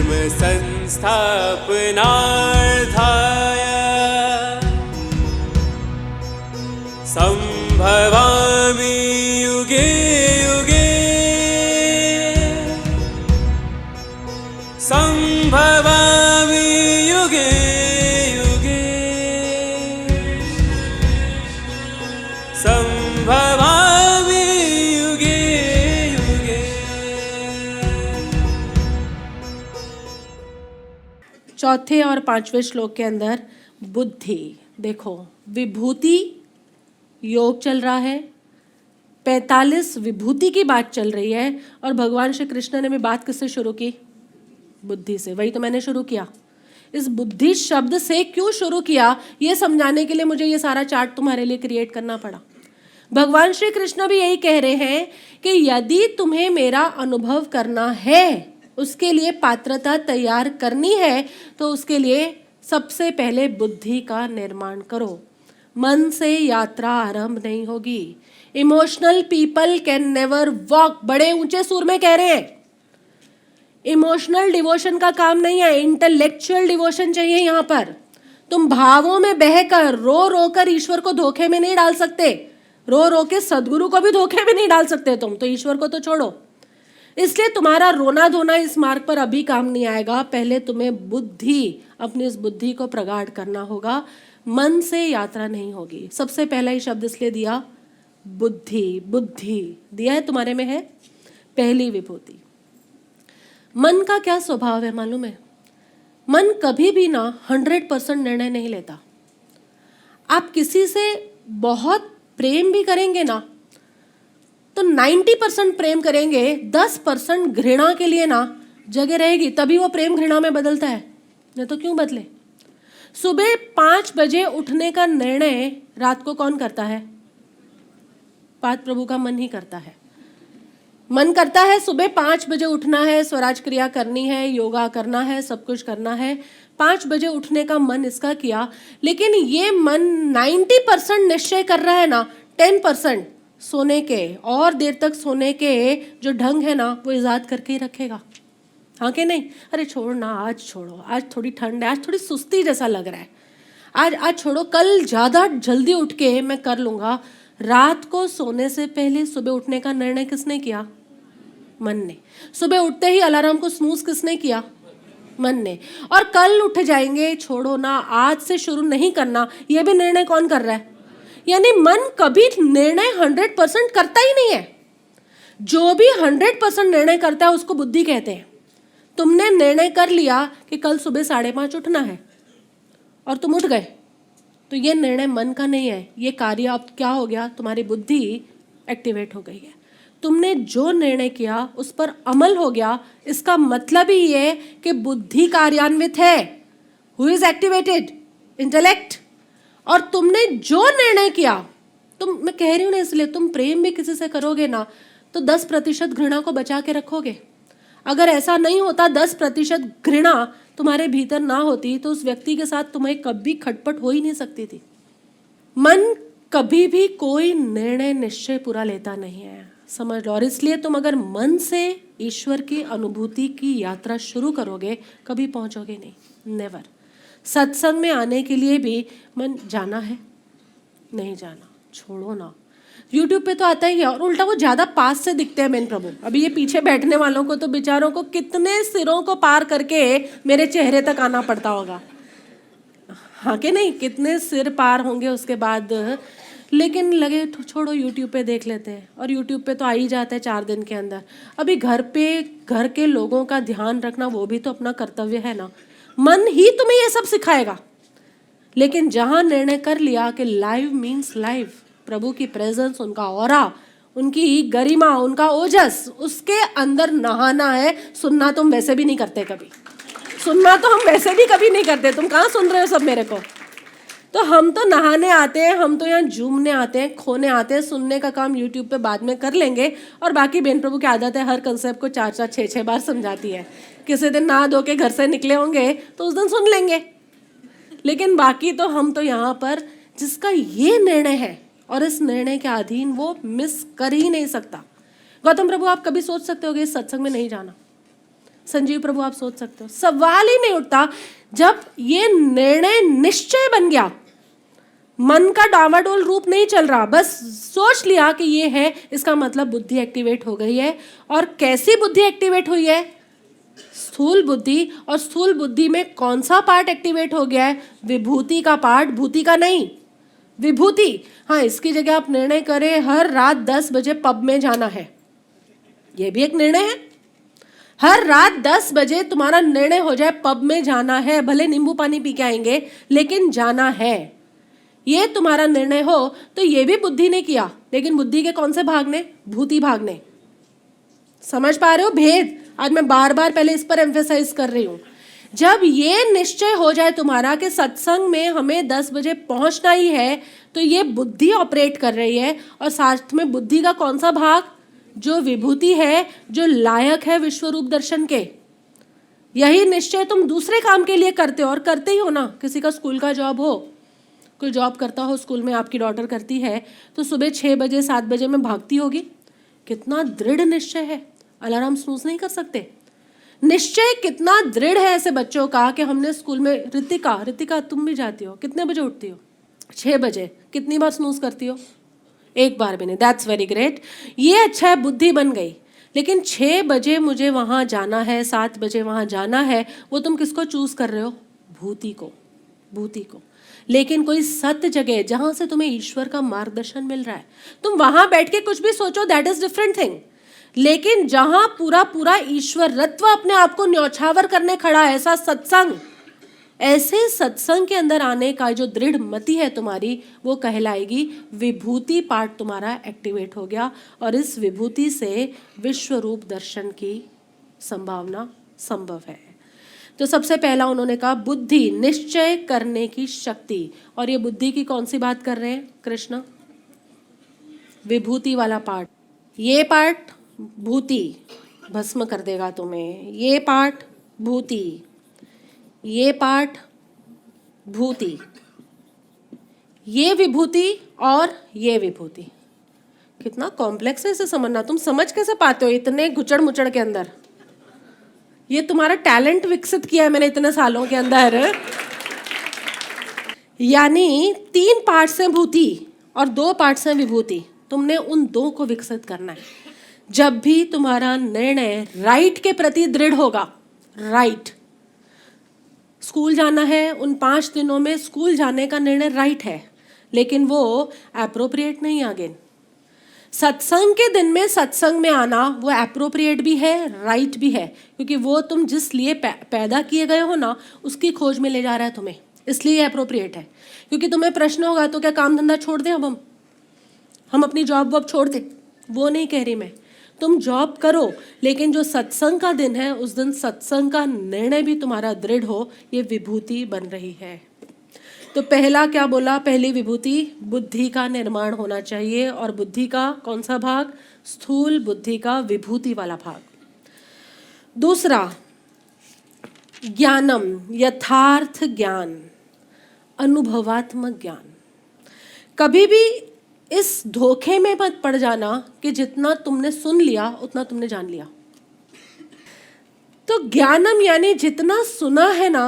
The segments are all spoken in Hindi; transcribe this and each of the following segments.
धर्म संस्थापनार्थाय संभवामि युगे युगे संभवामि युगे युगे संभवामि युगे युगे। चौथे और पांचवें श्लोक के अंदर बुद्धि, देखो विभूति योग चल रहा है, 45 विभूति की बात चल रही है और भगवान श्री कृष्ण ने भी बात किससे शुरू की? बुद्धि से। वही तो मैंने शुरू किया। इस बुद्धि शब्द से क्यों शुरू किया ये समझाने के लिए मुझे ये सारा चार्ट तुम्हारे लिए क्रिएट करना पड़ा। भगवान श्री कृष्ण भी यही कह रहे हैं कि यदि तुम्हें मेरा अनुभव करना है, उसके लिए पात्रता तैयार करनी है, तो उसके लिए सबसे पहले बुद्धि का निर्माण करो। मन से यात्रा आरंभ नहीं होगी। Emotional people can never walk. बड़े ऊंचे सुर में कह रहे हैं, इमोशनल डिवोशन का काम नहीं है, इंटेलेक्चुअल डिवोशन चाहिए। यहां पर तुम भावों में बहकर रो रो कर ईश्वर को धोखे में नहीं डाल सकते। रो रो के सदगुरु को भी धोखे में नहीं डाल सकते तुम, तो ईश्वर को तो छोड़ो। इसलिए तुम्हारा रोना धोना इस मार्ग पर अभी काम नहीं आएगा। पहले तुम्हें बुद्धि, अपनी इस बुद्धि को प्रगाढ़ करना होगा। मन से यात्रा नहीं होगी। सबसे पहला ही शब्द इसलिए दिया बुद्धि। बुद्धि दिया है, तुम्हारे में है पहली विभूति। मन का क्या स्वभाव है मालूम है? मन कभी भी ना 100% निर्णय नहीं लेता। आप किसी से बहुत प्रेम भी करेंगे ना, तो 90% प्रेम करेंगे, 10% घृणा के लिए ना जगह रहेगी, तभी वो प्रेम घृणा में बदलता है, नहीं तो क्यों बदले। सुबह 5 बजे उठने का निर्णय रात को कौन करता है? पाद प्रभु का मन ही करता है। मन करता है सुबह 5 बजे उठना है, स्वराज क्रिया करनी है, योगा करना है, सब कुछ करना है। 5 बजे उठने का मन इसका किया, लेकिन ये मन 90% निश्चय कर रहा है ना, 10% सोने के और देर तक सोने के जो ढंग है ना, वो इजाद करके ही रखेगा। हाँ कि नहीं? अरे छोड़ ना, आज छोड़ो, आज थोड़ी ठंड है, आज थोड़ी सुस्ती जैसा लग रहा है, आज छोड़ो, कल ज़्यादा जल्दी उठ के मैं कर लूँगा। रात को सोने से पहले सुबह उठने का निर्णय किसने किया? मन ने। सुबह उठते ही अलार्म को स्नूज किसने किया? मन ने। और कल उठ जाएंगे, छोड़ो ना, आज से शुरू नहीं करना, यह भी निर्णय कौन कर रहा है? यानी मन कभी निर्णय 100% करता ही नहीं है। जो भी 100% निर्णय करता है उसको बुद्धि कहते हैं। तुमने निर्णय कर लिया कि कल सुबह 5:30 उठना है और तुम उठ गए, तो ये निर्णय मन का नहीं है, ये कार्य अब क्या हो गया? तुम्हारी बुद्धि एक्टिवेट हो गई है। तुमने जो निर्णय किया उस पर अमल हो गया। इसका मतलब ही ये कि बुद्धि कार्यान्वित है। Who is activated? इंटेलेक्ट। और तुमने जो निर्णय किया, मैं कह रही हूं ना, इसलिए तुम प्रेम भी किसी से करोगे ना, तो 10% घृणा को बचा के रखोगे। अगर ऐसा नहीं होता, 10% घृणा तुम्हारे भीतर ना होती, तो उस व्यक्ति के साथ तुम्हें कभी खटपट हो ही नहीं सकती थी। मन कभी भी कोई निर्णय निश्चय पूरा लेता नहीं है, समझ लो। और इसलिए तुम अगर मन से ईश्वर की अनुभूति की यात्रा शुरू करोगे, कभी पहुंचोगे नहीं, नेवर। सत्संग में आने के लिए भी मन जाना है, नहीं जाना, छोड़ो ना। YouTube पे तो आता ही है, और उल्टा वो ज़्यादा पास से दिखते हैं मेन प्रभु। अभी ये पीछे बैठने वालों को तो बेचारों को कितने सिरों को पार करके मेरे चेहरे तक आना पड़ता होगा, हाँ कि नहीं? कितने सिर पार होंगे उसके बाद, लेकिन लगे छोड़ो, YouTube पे देख लेते हैं। और YouTube पे तो आ ही जाता है 4 दिन के अंदर। अभी घर पे घर के लोगों का ध्यान रखना वो भी तो अपना कर्तव्य है ना। मन ही तुम्हें ये सब सिखाएगा, लेकिन जहाँ निर्णय कर लिया कि लाइव मीन्स लाइव, प्रभु की प्रेजेंस, उनका ऑरा, उनकी गरिमा, उनका ओजस, उसके अंदर नहाना है। सुनना तुम वैसे भी नहीं करते कभी, सुनना तो हम वैसे भी कभी नहीं करते। तुम कहाँ सुन रहे हो सब मेरे को? तो हम तो नहाने आते हैं, हम तो यहाँ झूमने आते हैं, खोने आते हैं। सुनने का काम YouTube पे बाद में कर लेंगे। और बाकी बेन प्रभु की आदत है हर कंसेप्ट को 4-4, 6-6 बार समझाती है। किसी दिन नहा धो के घर से निकले होंगे तो उस दिन सुन लेंगे, लेकिन बाकी तो हम तो यहाँ पर जिसका ये निर्णय है और इस निर्णय के अधीन, वो मिस कर ही नहीं सकता। गौतम प्रभु, आप कभी सोच सकते होगे इस सत्संग में नहीं जाना, संजीव प्रभु आप सोच सकते हो, सवाल ही नहीं उठता। जब ये निर्णय निश्चय बन गया, मन का डावाडोल रूप नहीं चल रहा, बस सोच लिया कि ये है, इसका मतलब बुद्धि एक्टिवेट हो गई है। और कैसी बुद्धि एक्टिवेट हुई है? स्थूल बुद्धि। और स्थूल बुद्धि में कौन सा पार्ट एक्टिवेट हो गया है? विभूति का पार्ट, भूति का नहीं, विभूति। हाँ, इसकी जगह आप निर्णय करें हर रात 10 बजे पब में जाना है, यह भी एक निर्णय है। हर रात 10 बजे तुम्हारा निर्णय हो जाए पब में जाना है, भले नींबू पानी पी के आएंगे लेकिन जाना है, ये तुम्हारा निर्णय हो, तो ये भी बुद्धि ने किया। लेकिन बुद्धि के कौन से भाग ने? भूति भाग ने। समझ पा रहे हो भेद? आज मैं बार बार पहले इस पर एम्फेसाइज कर रही हूं। जब ये निश्चय हो जाए तुम्हारा कि सत्संग में हमें 10 बजे पहुंचना ही है, तो ये बुद्धि ऑपरेट कर रही है। और साथ में बुद्धि का कौन सा भाग? जो विभूति है, जो लायक है विश्व रूप दर्शन के। यही निश्चय तुम दूसरे काम के लिए करते हो, और करते ही हो ना। किसी का स्कूल का जॉब हो, कोई जॉब करता हो स्कूल में, आपकी डॉटर करती है, तो सुबह 6 बजे 7 बजे में भागती होगी। कितना दृढ़ निश्चय है, अलार्म स्नूज नहीं कर सकते। निश्चय कितना दृढ़ है ऐसे बच्चों का कि हमने स्कूल में, रितिका तुम भी जाती हो, कितने बजे उठती हो? 6 बजे। कितनी बार स्नूज करती हो? एक बार भी नहीं। दैट्स वेरी ग्रेट, ये अच्छा है, बुद्धि बन गई। लेकिन 6 बजे मुझे वहाँ जाना है, 7 बजे वहाँ जाना है, वो तुम किसको चूज कर रहे हो? भूति को, भूति को। लेकिन कोई सत्य जगह जहाँ से तुम्हें ईश्वर का मार्गदर्शन मिल रहा है, तुम वहाँ बैठ के कुछ भी सोचो, दैट इज डिफरेंट थिंग। लेकिन जहाँ पूरा पूरा ईश्वर रत्व अपने आप को न्यौछावर करने खड़ा है, ऐसा सत्संग, ऐसे सत्संग के अंदर आने का जो दृढ़ मति है तुम्हारी, वो कहलाएगी विभूति पार्ट तुम्हारा एक्टिवेट हो गया। और इस विभूति से विश्व रूप दर्शन की संभावना संभव है। तो सबसे पहला उन्होंने कहा बुद्धि, निश्चय करने की शक्ति। और ये बुद्धि की कौन सी बात कर रहे हैं कृष्ण? विभूति वाला पार्ट। ये पार्ट भूति भस्म कर देगा तुम्हें, ये पार्ट भूति, ये पार्ट भूति, ये विभूति और ये विभूति। कितना कॉम्प्लेक्स है इसे समझना। तुम समझ कैसे पाते हो इतने गुचड़ मुचड़ के अंदर? ये तुम्हारा टैलेंट विकसित किया है मैंने इतने सालों के अंदर। यानी 3 पार्ट्स हैं भूति और 2 पार्ट्स हैं विभूति। तुमने उन 2 को विकसित करना है। जब भी तुम्हारा निर्णय राइट के प्रति दृढ़ होगा, राइट, स्कूल जाना है, उन 5 दिनों में स्कूल जाने का निर्णय राइट है, लेकिन वो एप्रोप्रिएट नहीं आगे। सत्संग के दिन में सत्संग में आना वो एप्रोप्रिएट भी है, राइट भी है, क्योंकि वो तुम जिस लिए पैदा किए गए हो ना, उसकी खोज में ले जा रहा है तुम्हें, इसलिए एप्रोप्रिएट है। क्योंकि तुम्हें प्रश्न होगा तो क्या काम धंधा छोड़ दें अब हम अपनी जॉब वॉब छोड़ दें? वो नहीं कह रही मैं, तुम जॉब करो, लेकिन जो सत्संग का दिन है उस दिन सत्संग का निर्णय भी तुम्हारा दृढ़ हो, ये विभूति बन रही है। तो पहला क्या बोला? पहली विभूति, बुद्धि का निर्माण होना चाहिए। और बुद्धि का कौन सा भाग? स्थूल बुद्धि का विभूति वाला भाग। दूसरा, ज्ञानम, यथार्थ ज्ञान, अनुभवात्मक ज्ञान। कभी भी इस धोखे में मत पड़ जाना कि जितना तुमने सुन लिया उतना तुमने जान लिया। तो ज्ञानम यानी जितना सुना है ना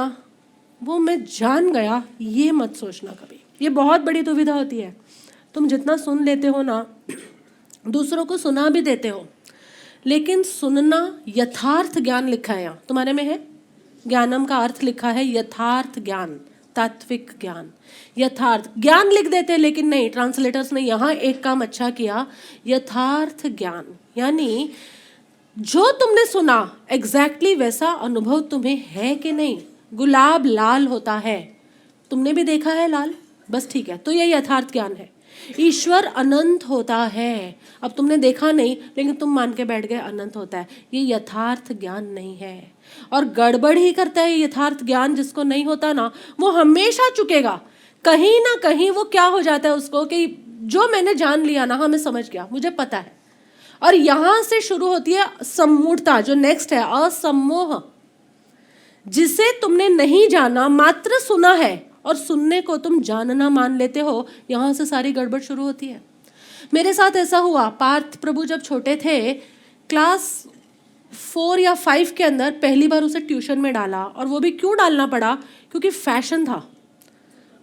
वो मैं जान गया, ये मत सोचना कभी। ये बहुत बड़ी दुविधा होती है। तुम जितना सुन लेते हो ना, दूसरों को सुना भी देते हो, लेकिन सुनना, यथार्थ ज्ञान लिखा है यहाँ तुम्हारे में है। ज्ञानम का अर्थ लिखा है यथार्थ ज्ञान, तात्विक ज्ञान। यथार्थ ज्ञान लिख देते हैं, लेकिन नहीं, ट्रांसलेटर्स ने यहाँ एक काम अच्छा किया, यथार्थ ज्ञान यानी जो तुमने सुना एग्जैक्टली वैसा अनुभव तुम्हें है कि नहीं। गुलाब लाल होता है, तुमने भी देखा है लाल, बस ठीक है, तो ये यथार्थ ज्ञान है। ईश्वर अनंत होता है, अब तुमने देखा नहीं लेकिन तुम मान के बैठ गए अनंत होता है, ये यथार्थ ज्ञान नहीं है। और गड़बड़ ही करता है यथार्थ ज्ञान, जिसको नहीं होता ना वो हमेशा चुकेगा। कहीं ना कहीं वो क्या हो जाता है उसको कि जो मैंने जान लिया ना, हाँ मैं समझ गया, मुझे पता है। और यहां से शुरू होती है सम्मूढ़ता, जो नेक्स्ट है असम्मोह। जिसे तुमने नहीं जाना, मात्र सुना है और सुनने को तुम जानना मान लेते हो, यहां से सारी गड़बड़ शुरू होती है। मेरे साथ ऐसा हुआ, पार्थ प्रभु जब छोटे थे, क्लास 4 या 5 के अंदर पहली बार उसे ट्यूशन में डाला, और वो भी क्यों डालना पड़ा, क्योंकि फैशन था।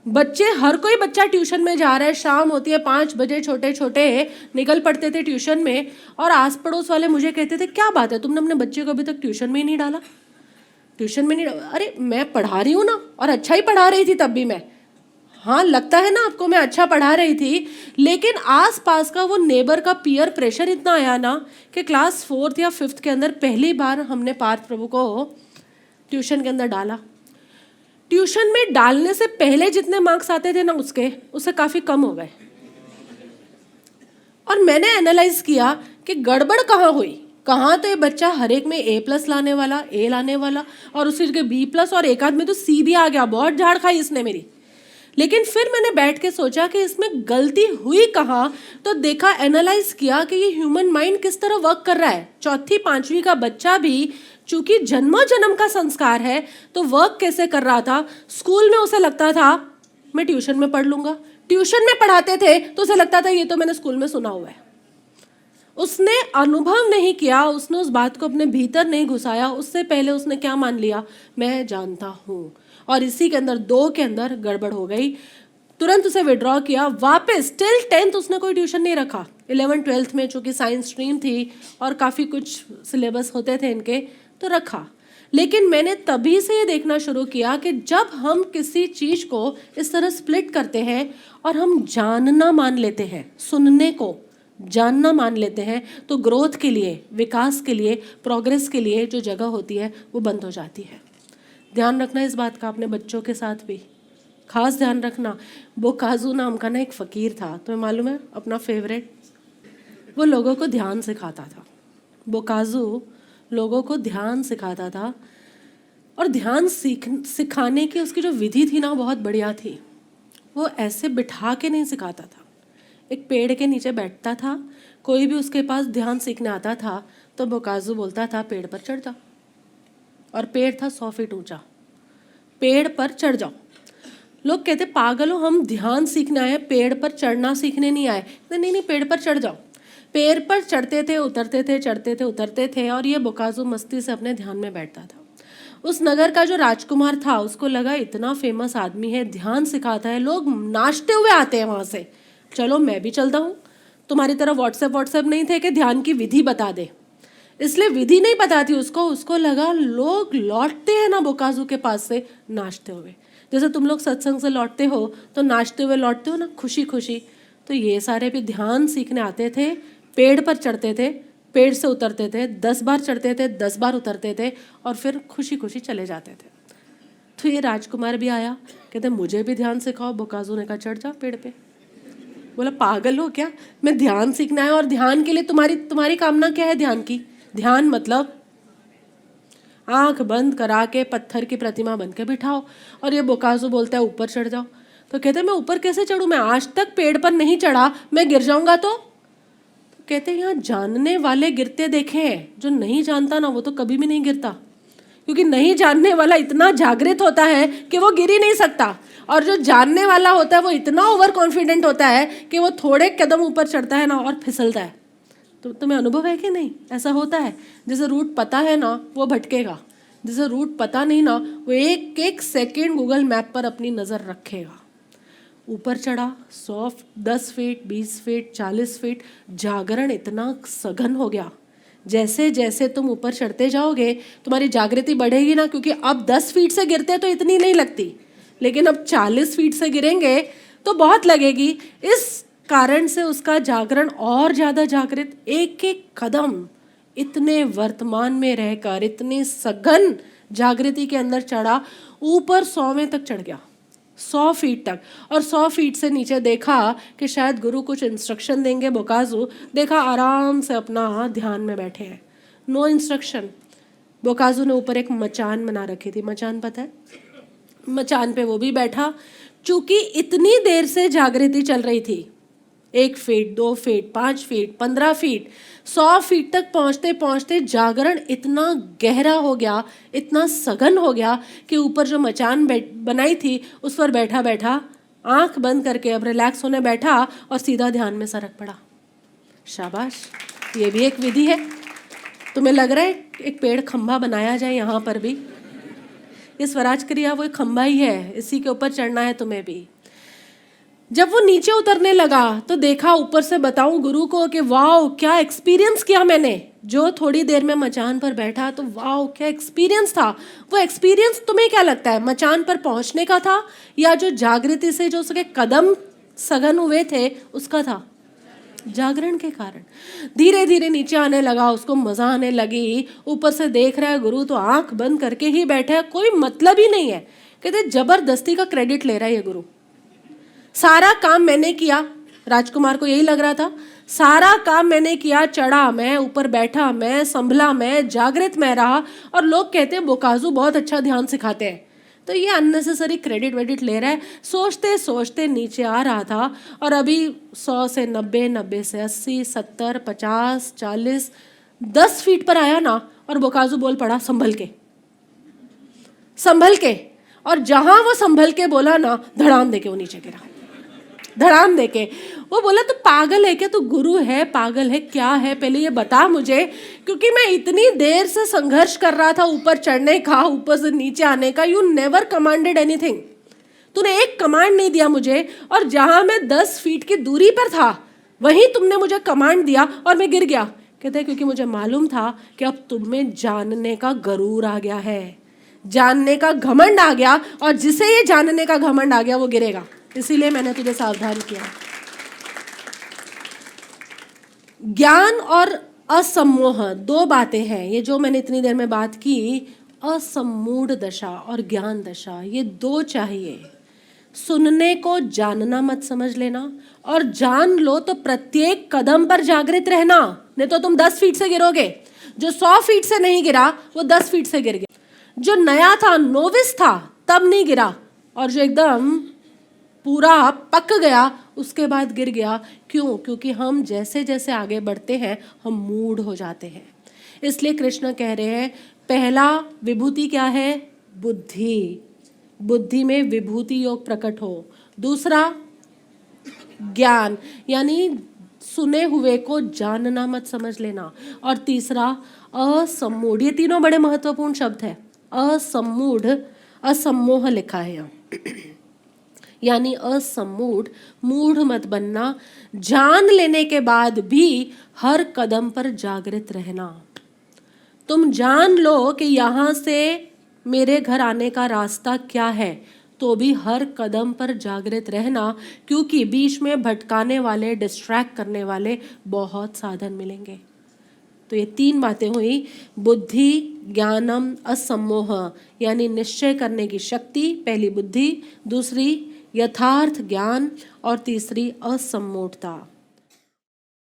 बच्चे, हर कोई बच्चा ट्यूशन में जा रहा है, शाम होती है 5 बजे, छोटे छोटे निकल पड़ते थे ट्यूशन में, और आस पड़ोस वाले मुझे कहते थे क्या बात है तुमने अपने बच्चे को अभी तक ट्यूशन में ही नहीं डाला, ट्यूशन में नहीं डाला। अरे मैं पढ़ा रही हूँ ना, और अच्छा ही पढ़ा रही थी तब भी मैं, हाँ लगता है ना आपको मैं अच्छा पढ़ा रही थी, लेकिन आस पास का वो नेबर का पीयर प्रेशर इतना आया ना कि क्लास 4th या 5th के अंदर पहली बार हमने पार्थ प्रभु को ट्यूशन के अंदर डाला। ट्यूशन में डालने से पहले जितने मार्क्स आते थे ना उससे काफ़ी कम हो गए, और मैंने एनालाइज किया कि गड़बड़ कहाँ हुई, कहाँ तो ये बच्चा हर एक में A+ लाने वाला, A लाने वाला, और उसके B+ और एक आध में तो C भी आ गया, बहुत झाड़ खाई इसने मेरी। लेकिन फिर मैंने बैठ के सोचा कि इसमें गलती हुई कहाँ, तो देखा, एनालाइज किया कि ये ह्यूमन माइंड किस तरह वर्क कर रहा है। 4th 5वीं का बच्चा भी चूंकि जन्मों जन्म का संस्कार है तो वर्क कैसे कर रहा था, स्कूल में उसे लगता था मैं ट्यूशन में पढ़ लूंगा, ट्यूशन में पढ़ाते थे तो उसे लगता था ये तो मैंने स्कूल में सुना हुआ है। उसने अनुभव नहीं किया, उसने उस बात को अपने भीतर नहीं घुसाया। उससे पहले उसने क्या मान लिया, मैं जानता हूँ, और इसी के अंदर 2 के अंदर गड़बड़ हो गई। तुरंत उसे विड्रॉ किया, वापस टिल 10th उसने कोई ट्यूशन नहीं रखा। 11th 12th में चूंकि साइंस स्ट्रीम थी और काफ़ी कुछ सिलेबस होते थे इनके, तो रखा। लेकिन मैंने तभी से ये देखना शुरू किया कि जब हम किसी चीज़ को इस तरह स्प्लिट करते हैं और हम जानना मान लेते हैं, सुनने को जानना मान लेते हैं, तो ग्रोथ के लिए, विकास के लिए, प्रोग्रेस के लिए जो जगह होती है वो बंद हो जाती है। ध्यान रखना इस बात का, अपने बच्चों के साथ भी खास ध्यान रखना। बोकाजू नाम का ना एक फ़कीर था, तुम्हें मालूम है, अपना फेवरेट, वो लोगों को ध्यान सिखाता था। बोकाजू लोगों को ध्यान सिखाता था, और ध्यान सिखाने की उसकी जो विधि थी ना बहुत बढ़िया थी। वो ऐसे बिठा के नहीं सिखाता था, एक पेड़ के नीचे बैठता था, कोई भी उसके पास ध्यान सीखने आता था तो बोकाजू बोलता था पेड़ पर चढ़ जा, और पेड़ था 100 फीट ऊंचा, पेड़ पर चढ़ जाओ। लोग कहते पागल हो, हम ध्यान सीखने आए, पेड़ पर चढ़ना सीखने नहीं आए। नहीं नहीं, पेड़ पर चढ़ जाओ। पेड़ पर चढ़ते थे, उतरते थे, चढ़ते थे, उतरते थे, और ये बोकाजू मस्ती से अपने ध्यान में बैठता था। उस नगर का जो राजकुमार था उसको लगा इतना फेमस आदमी है, ध्यान सिखाता है, लोग नाचते हुए आते हैं वहाँ से, चलो मैं भी चलता हूँ। तुम्हारी तरह व्हाट्सएप नहीं थे कि ध्यान की विधि बता दे, इसलिए विधि नहीं पता थी उसको लगा लोग लौटते हैं ना बोकाजू के पास से नाचते हुए, जैसे तुम लोग सत्संग से लौटते हो तो नाचते हुए लौटते हो ना, खुशी खुशी। तो ये सारे भी ध्यान सीखने आते थे, पेड़ पर चढ़ते थे, पेड़ से उतरते थे, 10 बार चढ़ते थे, 10 बार उतरते थे, और फिर खुशी खुशी चले जाते थे। तो ये राजकुमार भी आया, कहते मुझे भी ध्यान सिखाओ। बोकाजू ने कहा चढ़ जा पेड़ पे। बोला पागल हो क्या, मैं ध्यान सीखना है, और ध्यान के लिए तुम्हारी कामना क्या है ध्यान की? ध्यान मतलब आंख बंद करा के पत्थर की प्रतिमा बन के बिठाओ। और ये बोकाजू बोलता है ऊपर चढ़ जाओ। तो कहते मैं ऊपर कैसे चढ़ूं, मैं आज तक पेड़ पर नहीं चढ़ा, मैं गिर जाऊंगा तो कहते हैं यहाँ जानने वाले गिरते देखे हैं, जो नहीं जानता ना वो तो कभी भी नहीं गिरता, क्योंकि नहीं जानने वाला इतना जागृत होता है कि वो गिर ही नहीं सकता, और जो जानने वाला होता है वो इतना ओवर कॉन्फिडेंट होता है कि वो थोड़े कदम ऊपर चढ़ता है ना और फिसलता है। तो तुम्हें अनुभव है कि नहीं, ऐसा होता है। जैसे रूट पता है ना वो भटकेगा, जैसे रूट पता नहीं ना वो एक एक सेकेंड गूगल मैप पर अपनी नज़र रखेगा। ऊपर चढ़ा 100, 10 फीट, 20 फीट, 40 फीट, जागरण इतना सघन हो गया। जैसे जैसे तुम ऊपर चढ़ते जाओगे तुम्हारी जागृति बढ़ेगी ना, क्योंकि अब 10 फीट से गिरते तो इतनी नहीं लगती, लेकिन अब 40 फीट से गिरेंगे तो बहुत लगेगी। इस कारण से उसका जागरण और ज़्यादा जागृत, एक एक कदम इतने वर्तमान में रहकर इतनी सघन जागृति के अंदर चढ़ा, ऊपर 100वें तक चढ़ गया, 100 फीट तक। और 100 फीट से नीचे देखा कि शायद गुरु कुछ इंस्ट्रक्शन देंगे। बोकाजू देखा आराम से अपना ध्यान में बैठे हैं, नो इंस्ट्रक्शन। बोकाजू ने ऊपर एक मचान बना रखी थी, मचान पता है, मचान पे वो भी बैठा। चूंकि इतनी देर से जागृति चल रही थी, 1 feet, 2 feet, 5 feet, 15 feet, 100 feet तक पहुँचते पहुँचते जागरण इतना गहरा हो गया, इतना सघन हो गया कि ऊपर जो मचान बनाई थी उस पर बैठा बैठा आंख बंद करके अब रिलैक्स होने बैठा और सीधा ध्यान में सरक पड़ा। शाबाश, ये भी एक विधि है। तुम्हें लग रहा है एक पेड़ खंभा बनाया जाए यहाँ पर भी? ये स्वराज क्रिया वो एक खंभा ही है, इसी के ऊपर चढ़ना है तुम्हें भी। जब वो नीचे उतरने लगा तो देखा ऊपर से, बताऊं गुरु को कि वाह क्या एक्सपीरियंस किया मैंने। जो थोड़ी देर में मचान पर बैठा तो वाह क्या एक्सपीरियंस था। वो एक्सपीरियंस तुम्हें क्या लगता है मचान पर पहुंचने का था या जो जागृति से जो उसके कदम सघन हुए थे उसका था? जागरण के कारण धीरे धीरे नीचे आने लगा, उसको मजा आने लगी। ऊपर से देख रहा है गुरु तो आंख बंद करके ही बैठा है, कोई मतलब ही नहीं है। कहते जबरदस्ती का क्रेडिट ले रहा है ये गुरु। सारा काम मैंने किया, राजकुमार को यही लग रहा था, सारा काम मैंने किया, चढ़ा मैं, ऊपर बैठा मैं, संभला मैं, जागृत मैं रहा, और लोग कहते हैं बोकाजू बहुत अच्छा ध्यान सिखाते हैं। तो ये अननेसेसरी क्रेडिट वेडिट ले रहा है। सोचते सोचते नीचे आ रहा था और अभी 100 से 90, 90 से 80, 70, 50, 40, 10 फीट पर आया ना, और बोकाजू बोल पड़ा संभल के, संभल के। और जहां वो संभल के बोला ना, धड़ाम देके वो नीचे गिरा, धड़ाम देके। वो बोला तू पागल है क्या? तू गुरु है, पागल है क्या है? पहले ये बता मुझे, क्योंकि मैं इतनी देर से संघर्ष कर रहा था ऊपर चढ़ने का, ऊपर से नीचे आने का। यू नेवर कमांडेड एनीथिंग, तूने एक कमांड नहीं दिया मुझे, और जहां मैं 10 फीट की दूरी पर था वहीं तुमने मुझे कमांड दिया और मैं गिर गया। कहते हैं क्योंकि मुझे मालूम था कि अब तुम में जानने का गरूर आ गया है, जानने का घमंड आ गया, और जिसे ये जानने का घमंड आ गया वो गिरेगा, इसीलिए मैंने तुझे सावधान किया। ज्ञान और असम्मोह दो बातें हैं। ये जो मैंने इतनी देर में बात की, असम्मूढ़ दशा और ज्ञान दशा, ये दो चाहिए। सुनने को जानना मत समझ लेना, और जान लो तो प्रत्येक कदम पर जागृत रहना, नहीं तो तुम 10 फीट से गिरोगे। जो 100 फीट से नहीं गिरा वो 10 फीट से गिर गया। जो नया था, नोविस था, तब नहीं गिरा, और जो एकदम पूरा पक गया उसके बाद गिर गया। क्यों? क्योंकि हम जैसे जैसे आगे बढ़ते हैं हम मूढ़ हो जाते हैं। इसलिए कृष्ण कह रहे हैं पहला विभूति क्या है? बुद्धि। बुद्धि में विभूति योग प्रकट हो। दूसरा ज्ञान, यानी सुने हुए को जानना मत समझ लेना। और तीसरा असम्मूढ़। ये तीनों बड़े महत्वपूर्ण शब्द है। असम्मूढ़, असम्मोह लिखा है यहाँ, यानी असम्मूढ़, मूढ़ मत बनना। जान लेने के बाद भी हर कदम पर जागृत रहना। तुम जान लो कि यहाँ से मेरे घर आने का रास्ता क्या है, तो भी हर कदम पर जागृत रहना, क्योंकि बीच में भटकाने वाले, डिस्ट्रैक्ट करने वाले बहुत साधन मिलेंगे। तो ये 3 बातें हुई, बुद्धि, ज्ञानम, असम्मोह, यानी निश्चय करने की शक्ति, पहली बुद्धि, दूसरी यथार्थ ज्ञान, और तीसरी असम्मूढ़ता।